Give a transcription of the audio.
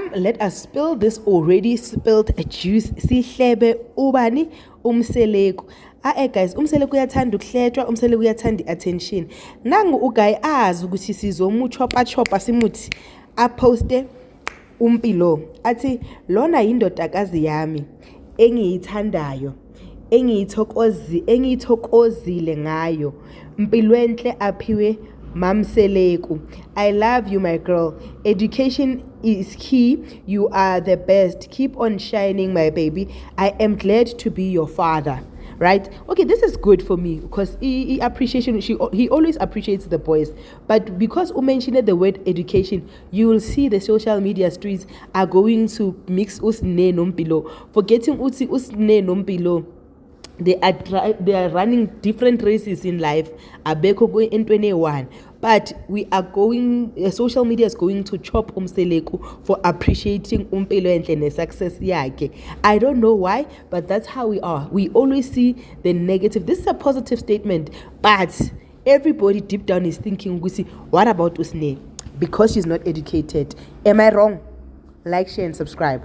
Come, let us spill this already spilled juice. Sihlebe ubani Umseleku. Guys, Umseleku uyathanda ukuhletshwa, Umseleku uyathanda attention. Nangu uguy azi ukuthi sizomuchopha simuthi aposte umpilo. Athi lona yindodakazi yami engiyithandayo. Engiyithokozile ngayo. Mpilwenhle aphiwe Mamseleku. I love you, my girl. Education is key. You are the best. Keep on shining, my baby. I am glad to be your father. Right? Okay, this is good for me because he always appreciates the boys. But because you mentioned the word education, you will see the social media streets are going to mix usne nompilo. Forgetting usne nompilo. They are running different races in life. Abeko going in 21. But we are social media is going to chop Umseleku for appreciating Umpilo and success yake. I don't know why, but that's how we are. We always see the negative. This is a positive statement, but everybody deep down is thinking, what about Usne? Because she's not educated. Am I wrong? Like, share, and subscribe.